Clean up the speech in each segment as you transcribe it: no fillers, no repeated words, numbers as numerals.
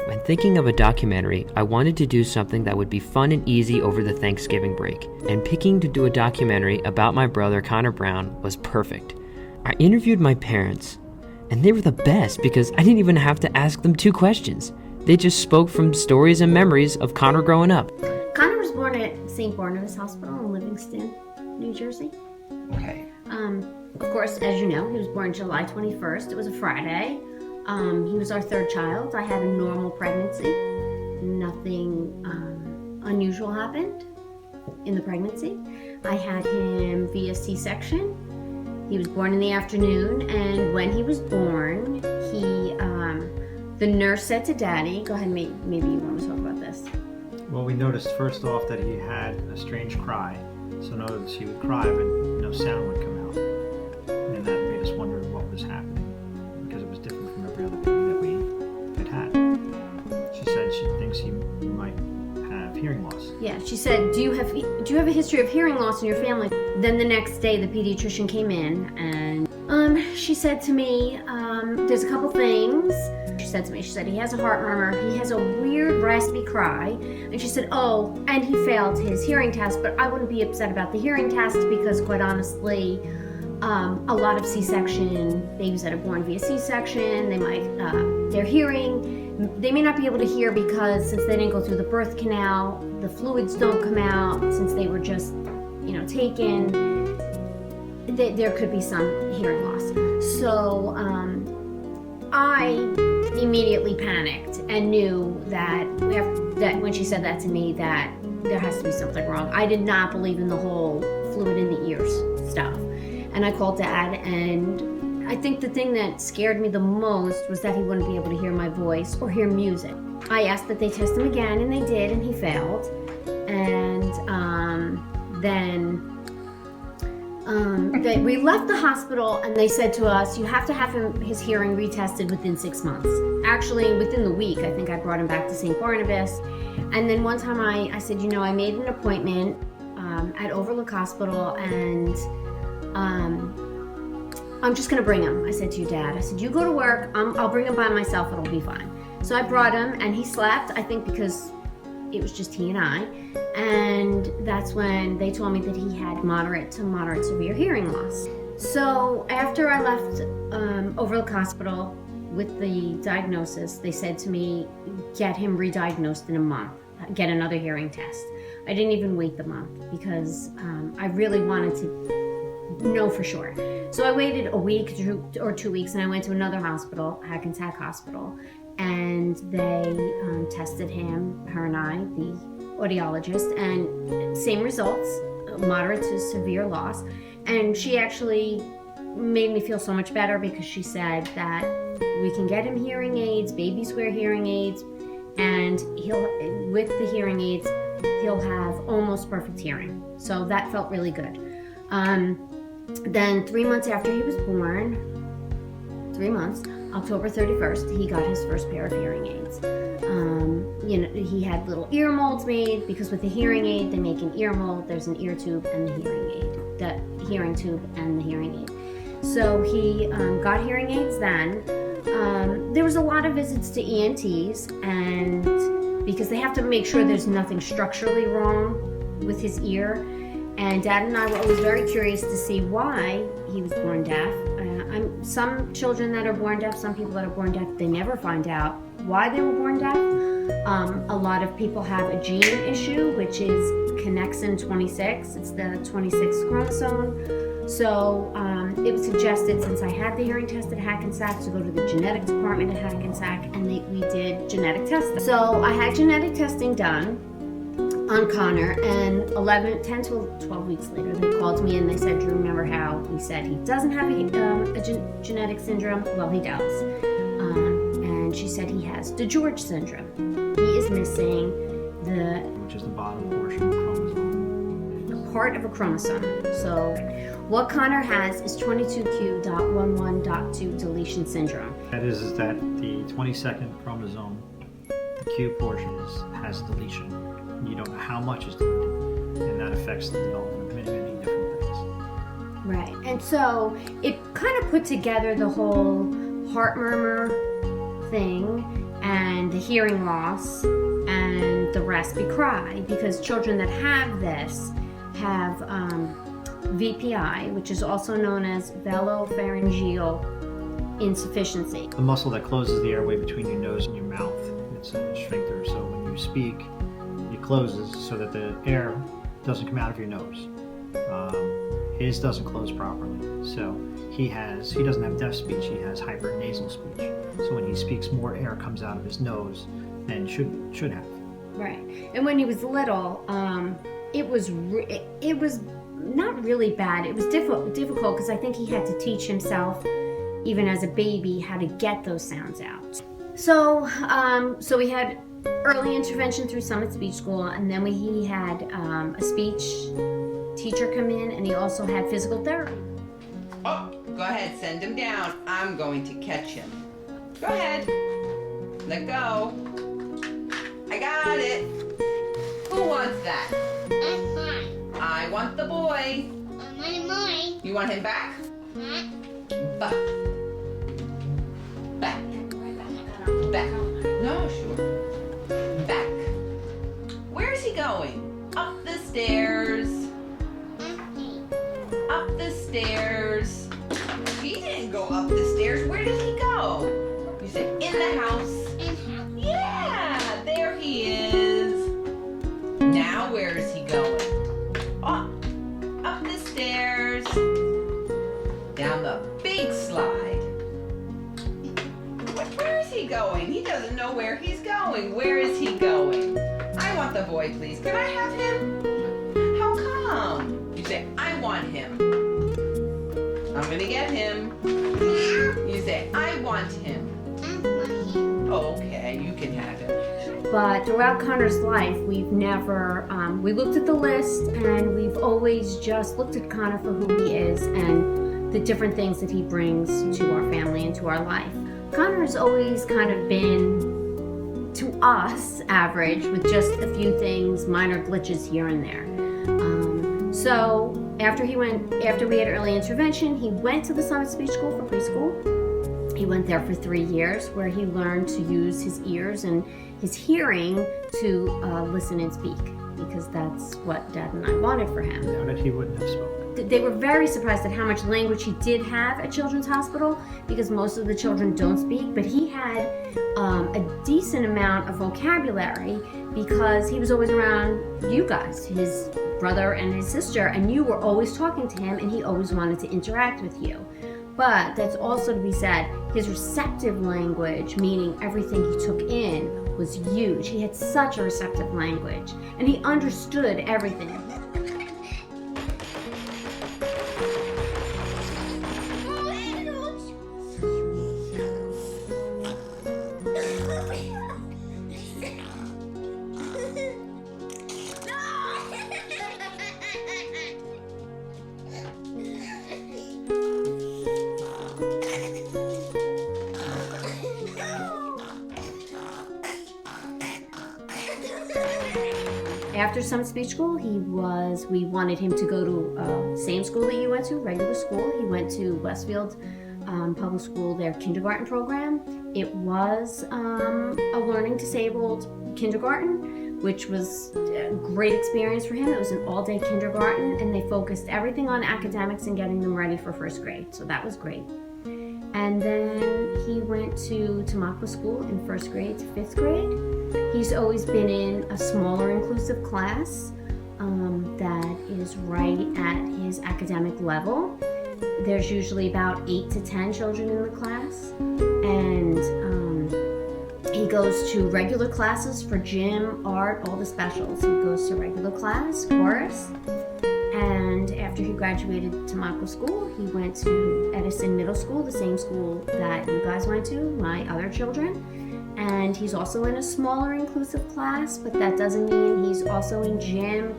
When thinking of a documentary, I wanted to do something that would be fun and easy over the Thanksgiving break, and picking to do a documentary about my brother Connor Brown was perfect. I interviewed my parents, and they were the best because I didn't even have to ask them 2 questions. They just spoke from stories and memories of Connor growing up. Connor was born at St. Barnabas Hospital in Livingston, New Jersey. Okay. Of course, as you know, he was born July 21st. It was a Friday. He was our 3rd child. I had a normal pregnancy. Nothing unusual happened in the pregnancy. I had him via C-section. He was born in the afternoon, and when he was born, the nurse said to Daddy, go ahead, maybe you want to talk about this. Well, we noticed first off that he had a strange cry. So notice he would cry, but no sound would come out. And that made us wonder what was happening, because it was different from every other baby that we had. She said she thinks he might have hearing loss. Yeah, she said, do you have a history of hearing loss in your family? Then the next day, the pediatrician came in, and she said to me, there's a couple things. She said he has a heart murmur, he has a weird raspy cry, and she said, oh, and he failed his hearing test, but I wouldn't be upset about the hearing test because, quite honestly, a lot of C-section babies that are born via C-section, their hearing, they may not be able to hear because since they didn't go through the birth canal, the fluids don't come out, since they were just, taken, there could be some hearing loss. So I immediately panicked and knew that when she said that to me, that there has to be something wrong. I did not believe in the whole fluid in the ears stuff. And I called Dad, and I think the thing that scared me the most was that he wouldn't be able to hear my voice or hear music. I asked that they test him again, and they did, and he failed. And then we left the hospital, and they said to us, you have to have his hearing retested within 6 months. Actually, within the week, I think I brought him back to St. Barnabas. And then one time I said, I made an appointment at Overlook Hospital, and I'm just going to bring him. I said to your dad, I said, you go to work, I'll bring him by myself, it'll be fine. So I brought him, and he slept, I think because it was just he and I. And that's when they told me that he had moderate to moderate severe hearing loss. So after I left Overlook Hospital with the diagnosis, they said to me, get him re-diagnosed in a month, get another hearing test. I didn't even wait the month because I really wanted to know for sure. So I waited a week or 2 weeks, and I went to another hospital, Hackensack Hospital, and they tested him, her and I, the audiologist, and same results, moderate to severe loss. And she actually made me feel so much better because she said that we can get him hearing aids, babies wear hearing aids, and with the hearing aids, he'll have almost perfect hearing. So that felt really good. Then 3 months after he was born, 3 months, October 31st, he got his first pair of hearing aids. He had little ear molds made because with the hearing aid, they make an ear mold. There's an ear tube and the hearing aid, the hearing tube and the hearing aid. So he got hearing aids then. There was a lot of visits to ENTs, and because they have to make sure there's nothing structurally wrong with his ear. And Dad and I were always very curious to see why he was born deaf. Some children that are born deaf, some people that are born deaf, they never find out why they were born deaf. A lot of people have a gene issue, which is connexin 26. It's the 26th chromosome. So it was suggested, since I had the hearing test at Hackensack, to go to the genetics department at Hackensack, and we did genetic testing. So I had genetic testing done on Connor, and 10 to 12 weeks later, they called me and they said, do you remember how we said he doesn't have a genetic syndrome? Well, he does. And she said he has DeGeorge syndrome. He is missing which is the bottom portion of the chromosome. A part of a chromosome. So what Connor has is 22q.11.2 deletion syndrome. That is that the 22nd chromosome, the Q portion, has deletion. You don't know how much is deleted, and that affects the development of many, many different things. Right, and so it kind of put together the whole heart murmur thing and the hearing loss and the raspy cry, because children that have this have VPI, which is also known as velopharyngeal insufficiency. The muscle that closes the airway between your nose and your mouth, it's a sphincter, so when you speak, it closes so that the air doesn't come out of your nose. His doesn't close properly, so he doesn't have deaf speech, he has hypernasal speech. So when he speaks, more air comes out of his nose than should have. Right. And when he was little, it was not really bad. It was difficult because I think he had to teach himself, even as a baby, how to get those sounds out. So we had early intervention through Summit Speech School, and then he had a speech teacher come in, and he also had physical therapy. Oh, go ahead, send him down. I'm going to catch him. Go ahead. Let go. I got it. Who wants that? That's mine. I want the boy. I want mine. You want him back? Huh? Back. Back. Back. No, sure. Back. Where's he going? Up the stairs. Up the stairs. He didn't go up the stairs. Where did he go? You said in the house. Yeah, there he is. Now where is he going? Oh, up the stairs. Down the big slide. Where is he going? He doesn't know where he's going. Where is he going? I want the boy, please. Can I have him? How come? You say, I want him. I'm gonna get him. You say, I want him. Okay, you can have him. But throughout Connor's life, we've never, we looked at the list, and we've always just looked at Connor for who he is and the different things that he brings to our family and to our life. Connor's always kind of been, to us, average, with just a few things, minor glitches here and there. So after we had early intervention, he went to the Summit Speech School for preschool. He went there for 3 years, where he learned to use his ears and his hearing to listen and speak, because that's what Dad and I wanted for him. Now that he wouldn't have spoken. They were very surprised at how much language he did have at Children's Hospital, because most of the children don't speak, but he had a decent amount of vocabulary because he was always around you guys, his brother and his sister, and you were always talking to him, and he always wanted to interact with you. But that's also to be said, his receptive language, meaning everything he took in, was huge. He had such a receptive language, and he understood everything. After Summit Speech School, we wanted him to go to same school that you went to, regular school. He went to Westfield Public School, their kindergarten program. It was a learning disabled kindergarten, which was a great experience for him. It was an all-day kindergarten, and they focused everything on academics and getting them ready for first grade, so that was great. And then he went to Tamaqua School in first grade to fifth grade. He's always been in a smaller inclusive class that is right at his academic level. There's usually about 8 to 10 children in the class, and he goes to regular classes for gym, art, all the specials. He goes to regular class, chorus, and after he graduated Tamaqua School, he went to Edison Middle School, the same school that you guys went to, my other children. And he's also in a smaller inclusive class, but that doesn't mean he's also in gym,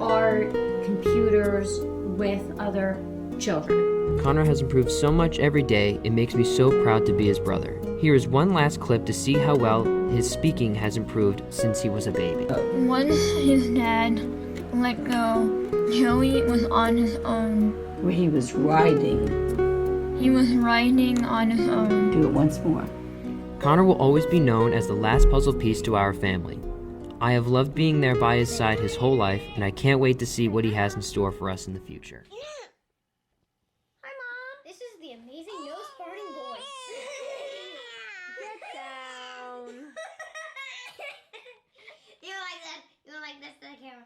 art, computers with other children. Connor has improved so much every day, it makes me so proud to be his brother. Here is one last clip to see how well his speaking has improved since he was a baby. Once his dad let go, Joey was on his own. Where he was riding. He was riding on his own. Do it once more. Connor will always be known as the last puzzle piece to our family. I have loved being there by his side his whole life, and I can't wait to see what he has in store for us in the future. Hi, Mom. This is the amazing nose farting boy. Get down. You like that? You like this to the camera?